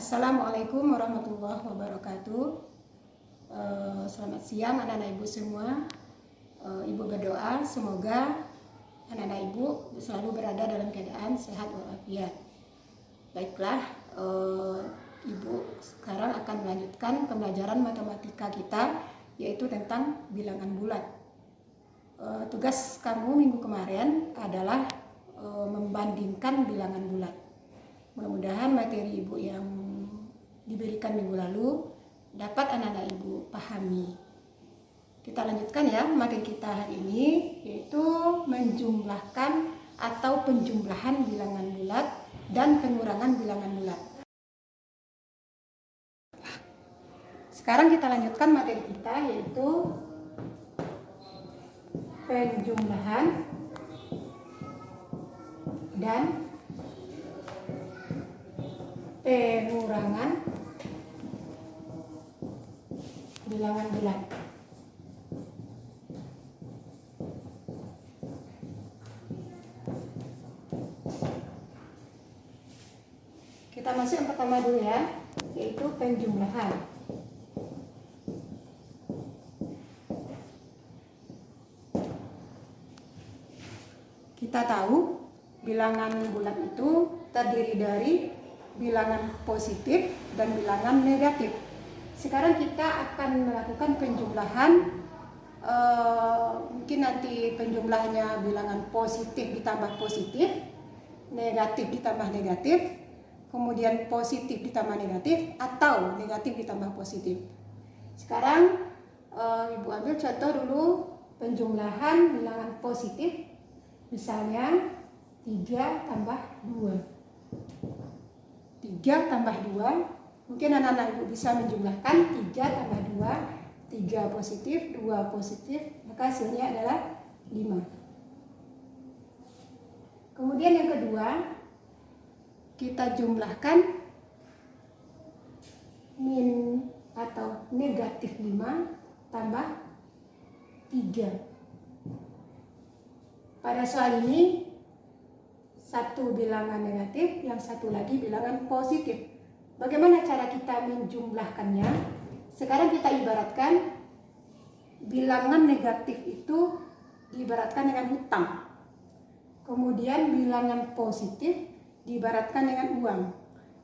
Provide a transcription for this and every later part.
Assalamualaikum warahmatullahi wabarakatuh. Selamat siang anak-anak ibu semua. Ibu berdoa semoga anak-anak ibu selalu berada dalam keadaan sehat walafiat. Baiklah, ibu sekarang akan melanjutkan pembelajaran matematika kita, yaitu tentang bilangan bulat. Tugas kamu minggu kemarin adalah membandingkan bilangan bulat. Mudah-mudahan materi ibu yang diberikan minggu lalu dapat anak-anak ibu pahami. Kita lanjutkan ya materi kita hari ini, yaitu menjumlahkan atau penjumlahan bilangan bulat dan pengurangan bilangan bulat. Sekarang kita lanjutkan materi kita, yaitu penjumlahan dan pengurangan bilangan bulat. Kita masuk yang pertama dulu ya, yaitu penjumlahan. Kita tahu bilangan bulat itu terdiri dari bilangan positif dan bilangan negatif. Sekarang kita akan melakukan penjumlahan, mungkin nanti penjumlahnya bilangan positif ditambah positif, negatif ditambah negatif, kemudian positif ditambah negatif, atau negatif ditambah positif. Sekarang ibu ambil contoh dulu penjumlahan bilangan positif, misalnya 3 tambah 2. 3 tambah 2, mungkin anak-anak ibu bisa menjumlahkan 3 tambah 2, 3 positif, 2 positif, maka hasilnya adalah 5. Kemudian yang kedua, kita jumlahkan min atau negatif 5 tambah 3. Pada soal ini satu bilangan negatif, yang satu lagi bilangan positif. Bagaimana cara kita menjumlahkannya? Sekarang kita ibaratkan bilangan negatif itu diibaratkan dengan hutang. Kemudian bilangan positif diibaratkan dengan uang.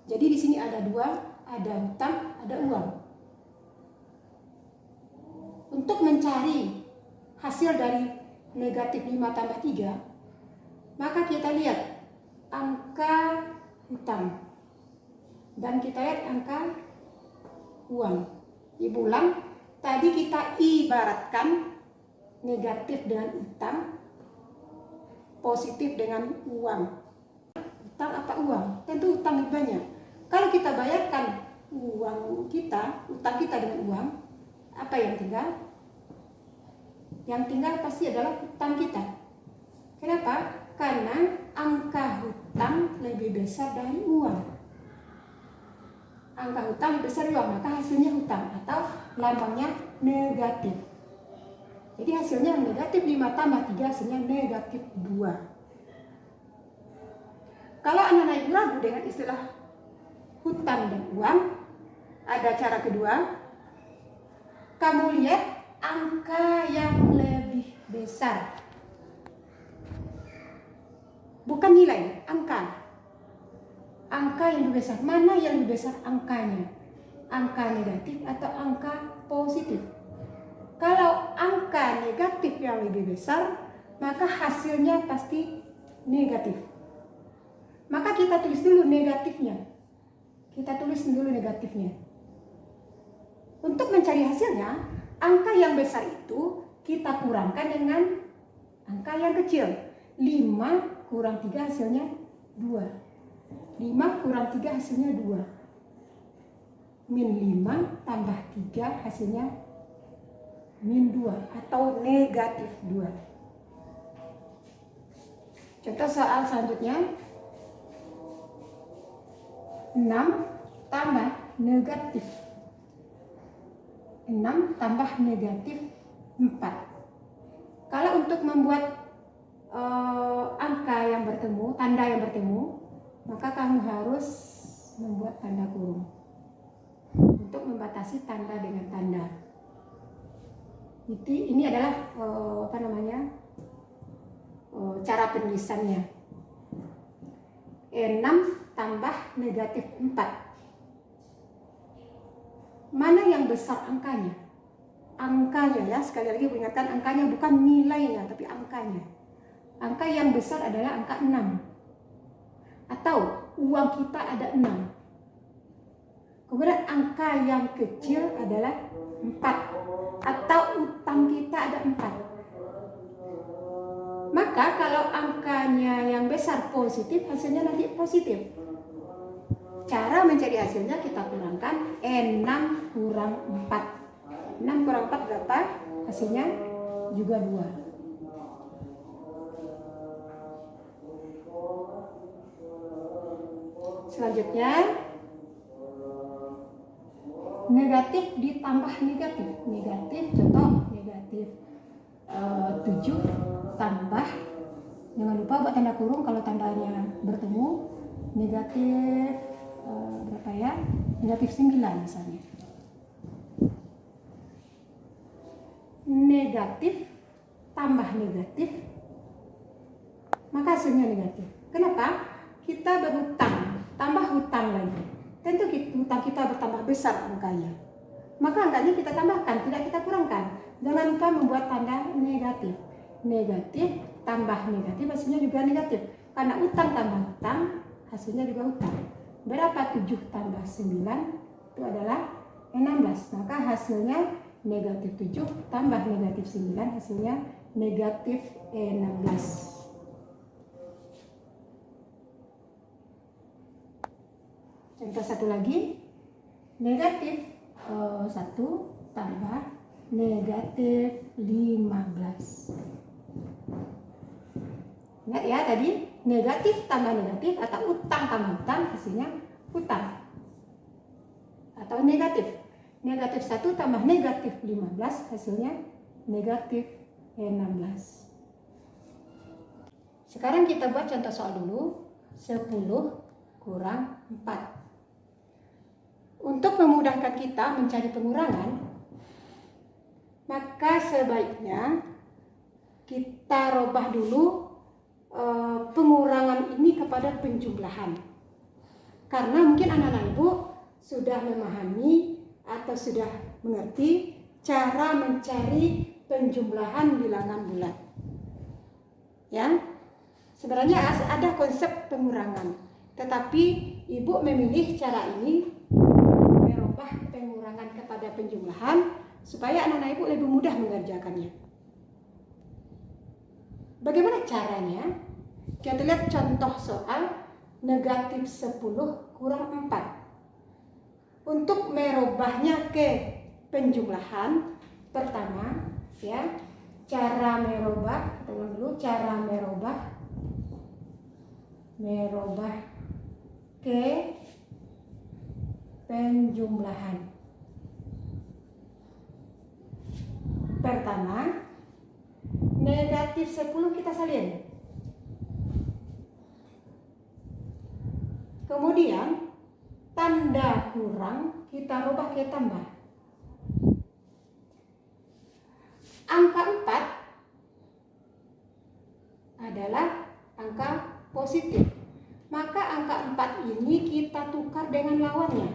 Jadi di sini ada dua, ada hutang, ada uang. Untuk mencari hasil dari negatif 5 tambah 3, maka kita lihat angka hutang dan kita lihat angka uang. Ibu ulang, tadi kita ibaratkan negatif dengan hutang, positif dengan uang. Hutang apa uang? Tentu hutang lebih banyak. Kalau kita bayarkan uang kita, hutang kita dengan uang, apa yang tinggal? Yang tinggal pasti adalah hutang kita. Kenapa? Karena angka hutang lebih besar dari uang. Angka hutang lebih besar dari uang, maka hasilnya hutang atau lambangnya negatif. Jadi hasilnya negatif 5 tambah 3, hasilnya negatif 2. Kalau anak-anak ibu ragu dengan istilah hutang dan uang, ada cara kedua. Kamu lihat angka yang lebih besar. Bukan nilai, angka. Angka yang lebih besar. Mana yang lebih besar angkanya? Angka negatif atau angka positif? Kalau angka negatif yang lebih besar, maka hasilnya pasti negatif. Maka kita tulis dulu negatifnya. Kita tulis dulu negatifnya. Untuk mencari hasilnya, angka yang besar itu kita kurangkan dengan angka yang kecil. 5 kurang 3 hasilnya 2. 5 kurang 3 hasilnya 2. Min 5 tambah 3 hasilnya min 2 atau negatif 2. Contoh soal selanjutnya. 6 tambah negatif 6 tambah negatif 4. Kalau untuk membuat angka yang bertemu, tanda yang bertemu, maka kamu harus membuat tanda kurung untuk membatasi tanda dengan tanda. Ini adalah cara penulisannya. 6 tambah negatif 4. Mana yang besar angkanya? Angkanya ya, sekali lagi ingatkan, angkanya bukan nilainya tapi angkanya. Angka yang besar adalah angka 6. Atau uang kita ada 6. Kemudian angka yang kecil adalah 4. Atau utang kita ada 4. Maka kalau angkanya yang besar positif, hasilnya nanti positif. Cara mencari hasilnya kita kurangkan 6 kurang 4. 6 kurang 4 berapa? Hasilnya juga 2. Selanjutnya negatif ditambah negatif. Contoh negatif 7 tambah, jangan lupa buat tanda kurung kalau tandanya bertemu. Negatif berapa ya? Negatif 9 misalnya. Negatif tambah negatif, maka hasilnya negatif. Kenapa? Kita berhutang, tambah hutang lagi. Tentu hutang kita bertambah besar angkanya. Maka angkanya kita tambahkan, tidak kita kurangkan. Jangan lupa membuat tanda negatif. Negatif tambah negatif, hasilnya juga negatif. Karena utang tambah hutang, hasilnya juga hutang. Berapa 7 tambah 9? Itu adalah 16. Maka hasilnya negatif 7 tambah negatif 9, hasilnya negatif 16. Contoh satu lagi, negatif 1 tambah negatif 15. Ingat ya tadi, negatif tambah negatif atau utang tambah utang, hasilnya hutang. Atau negatif. Negatif 1 tambah negatif 15, hasilnya negatif 16. Sekarang kita buat contoh soal dulu. 10 kurang 4. Untuk memudahkan kita mencari pengurangan, maka sebaiknya kita robah dulu pengurangan ini kepada penjumlahan. Karena mungkin anak-anak ibu sudah memahami atau sudah mengerti cara mencari penjumlahan bilangan bulat. Ya, sebenarnya ada konsep pengurangan, tetapi ibu memilih cara ini, merubah pengurangan kepada penjumlahan supaya anak-anak ibu lebih mudah mengerjakannya. Bagaimana caranya? Kita lihat contoh soal negatif 10 kurang 4. Untuk merubahnya ke penjumlahan, pertama ya, cara merubah, kita ulang dulu, cara merubah ke penjumlahan. Pertama, negatif 10 kita salin. Kemudian tanda kurang kita rubah ke tambah. Angka 4 adalah angka positif. Maka angka 4 ini kita tukar dengan lawannya.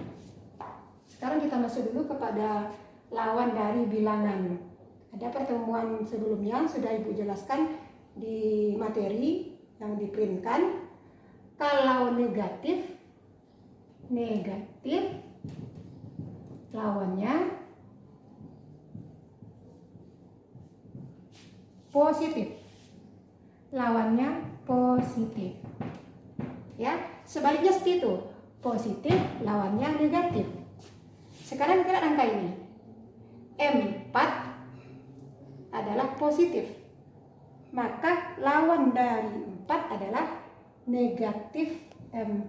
Sekarang kita masuk dulu kepada lawan dari bilangan. Ada pertemuan sebelumnya sudah ibu jelaskan di materi yang diprintkan. Kalau negatif lawannya positif. Ya, sebaliknya seperti itu. Positif lawannya negatif. Sekarang kita lihat angka ini. 4 adalah positif. Maka lawan dari 4 adalah negatif 4.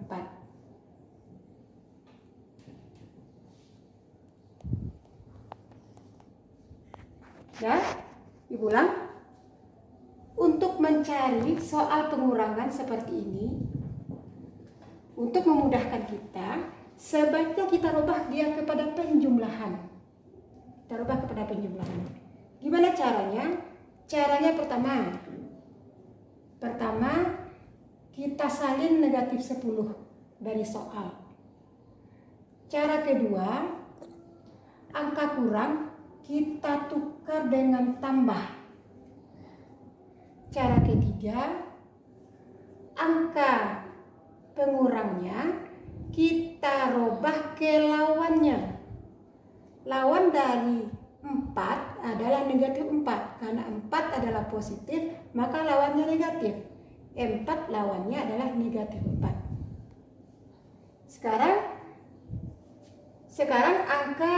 Ya, ibu ulang. Untuk mencari soal pengurangan seperti ini, Untuk memudahkan kita, sebaiknya kita rubah dia kepada penjumlahan. Kita rubah kepada penjumlahan. Gimana caranya? Caranya pertama kita salin negatif 10 dari soal. Cara kedua, angka kurang kita tukar dengan tambah. Cara ketiga, angka pengurangnya kita rubah ke lawannya. Lawan dari 4 adalah negatif 4. Karena 4 adalah positif, maka lawannya negatif. 4 lawannya adalah negatif 4. Sekarang angka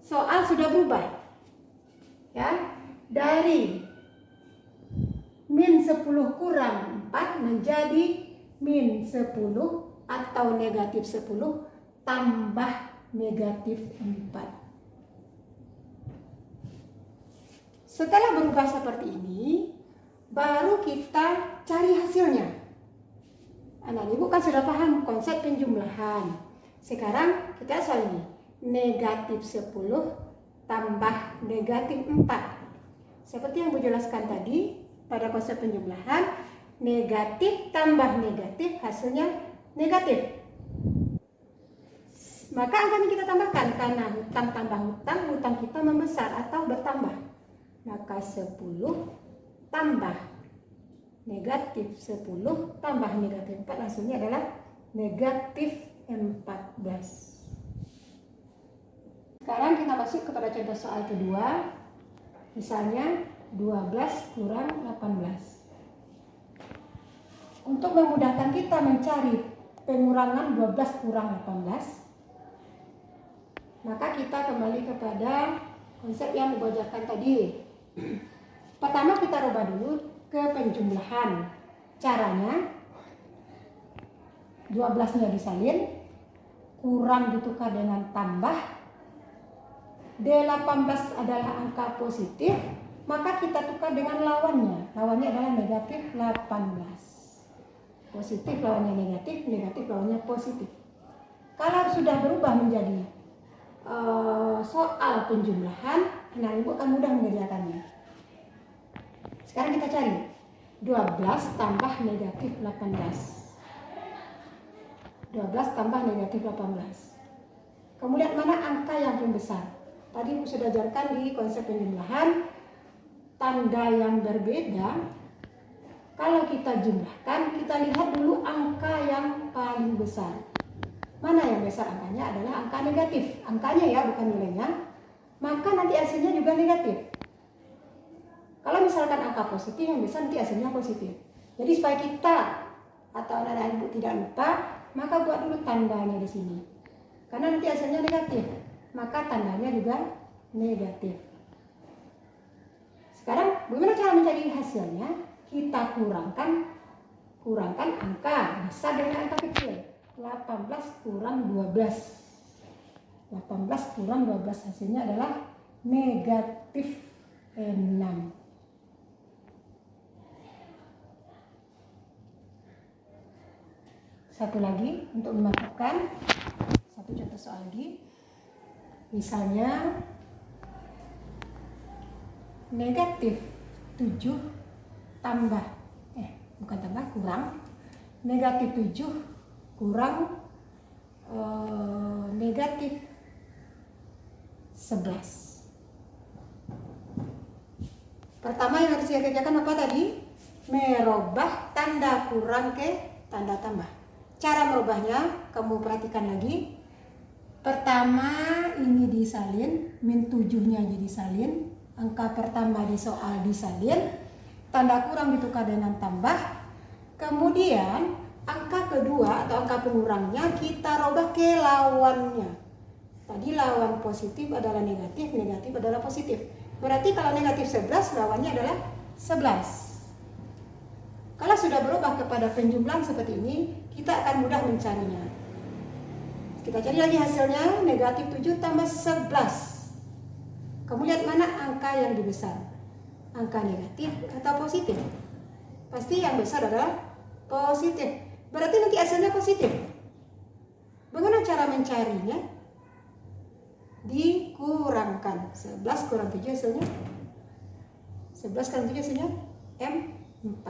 soal sudah berubah. Ya, dari min 10 kurang 4 menjadi min 10 atau negatif 10 tambah negatif 4. Setelah berubah seperti ini, baru kita cari hasilnya. Anak ibu kan sudah paham konsep penjumlahan. Sekarang kita soal ini. Negatif 10 tambah negatif 4. Seperti yang Bu jelaskan tadi, pada konsep penjumlahan, negatif tambah negatif hasilnya negatif. Maka angkanya kita tambahkan, karena hutang tambah hutang kita membesar atau bertambah. Maka 10 tambah negatif 10 tambah negatif 4 hasilnya adalah negatif 14. Sekarang kita masuk kepada contoh soal kedua. Misalnya 12 kurang 18. Untuk memudahkan kita mencari pengurangan 12 kurang 18, maka kita kembali kepada konsep yang dibacakan tadi. Pertama kita rubah dulu ke penjumlahan. Caranya 12-nya disalin, kurang ditukar dengan tambah. 18 adalah angka positif, maka kita tukar dengan lawannya. Lawannya adalah negatif 18. Positif lawannya negatif, negatif lawannya positif. Kalau sudah berubah menjadi soal penjumlahan, anak ibu akan mudah mengerjakannya. Sekarang kita cari 12 tambah negatif 18. 12 tambah negatif 18. Kemudian mana angka yang paling besar? Tadi ibu sudah ajarkan di konsep penjumlahan, tanda yang berbeda. Kalau kita jumlahkan, kita lihat dulu angka yang paling besar. Mana yang besar angkanya adalah angka negatif. Angkanya ya, bukan nilainya. Maka nanti hasilnya juga negatif. Kalau misalkan angka positif, yang besar nanti hasilnya positif. Jadi supaya kita atau anak-anak ibu tidak lupa, maka buat dulu tandanya di sini. Karena nanti hasilnya negatif, maka tandanya juga negatif. Sekarang bagaimana cara mencari hasilnya? Kita kurangkan angka besar dengan angka kecil. 18 kurang 12. 18 kurang 12 hasilnya adalah negatif 6. Satu lagi untuk memantapkan, satu contoh soal lagi. Misalnya negatif 7 tambah kurang negatif 7 kurang negatif 11. Pertama yang harus saya kerjakan apa tadi? Merubah tanda kurang ke tanda tambah. Cara merubahnya kamu perhatikan lagi. Pertama ini disalin, min 7-nya jadi salin. Angka pertama di soal disalin, tanda kurang ditukar dengan tambah. Kemudian angka kedua atau angka pengurangnya kita rubah ke lawannya. Tadi lawan positif adalah negatif, negatif adalah positif. Berarti kalau negatif 11 lawannya adalah 11. Kalau sudah berubah kepada penjumlahan seperti ini, kita akan mudah mencarinya. Kita cari lagi hasilnya, negatif 7 tambah 11. Kamu lihat mana angka yang dibesar? Angka negatif atau positif? Pasti yang besar adalah positif. berarti nanti hasilnya positif. Bagaimana cara mencarinya? Dikurangkan 11 kurang 7 hasilnya 11 kurang 7 hasilnya M4.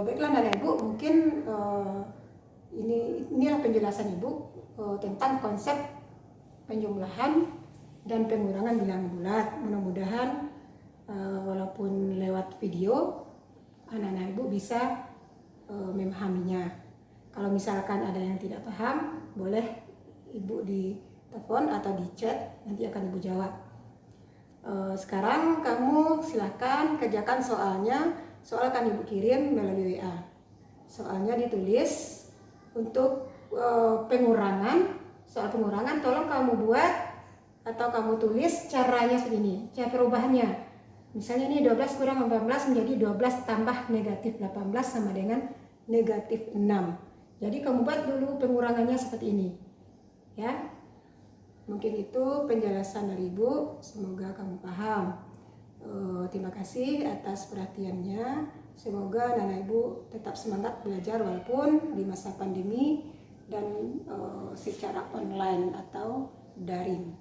Baiklah Nana Ibu, mungkin inilah penjelasan Ibu tentang konsep penjumlahan dan pengurangan bilangan bulat. Mudah-mudahan walaupun lewat video anak-anak Ibu bisa memahaminya. Kalau misalkan ada yang tidak paham, boleh Ibu di telepon atau di chat, nanti akan Ibu jawab. Sekarang kamu silakan kerjakan soalnya. Soal akan Ibu kirim melalui WA. Soalnya ditulis. Untuk pengurangan, soal pengurangan tolong kamu buat atau kamu tulis caranya segini, cara perubahannya. Misalnya ini 12 kurang 14 menjadi 12 tambah negatif 18 sama dengan negatif 6. Jadi kamu buat dulu pengurangannya seperti ini. Ya. Mungkin itu penjelasan dari Ibu, semoga kamu paham. Terima kasih atas perhatiannya. Semoga anak Ibu tetap semangat belajar walaupun di masa pandemi dan secara online atau daring.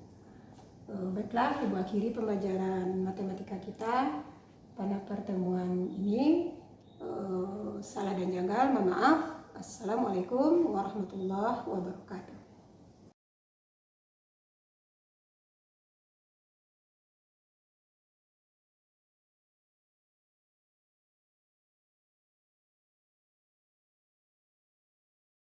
Baiklah, Ibu akhiri pembelajaran matematika kita pada pertemuan ini. Salah dan janggal, mohon maaf. Assalamualaikum warahmatullahi wabarakatuh.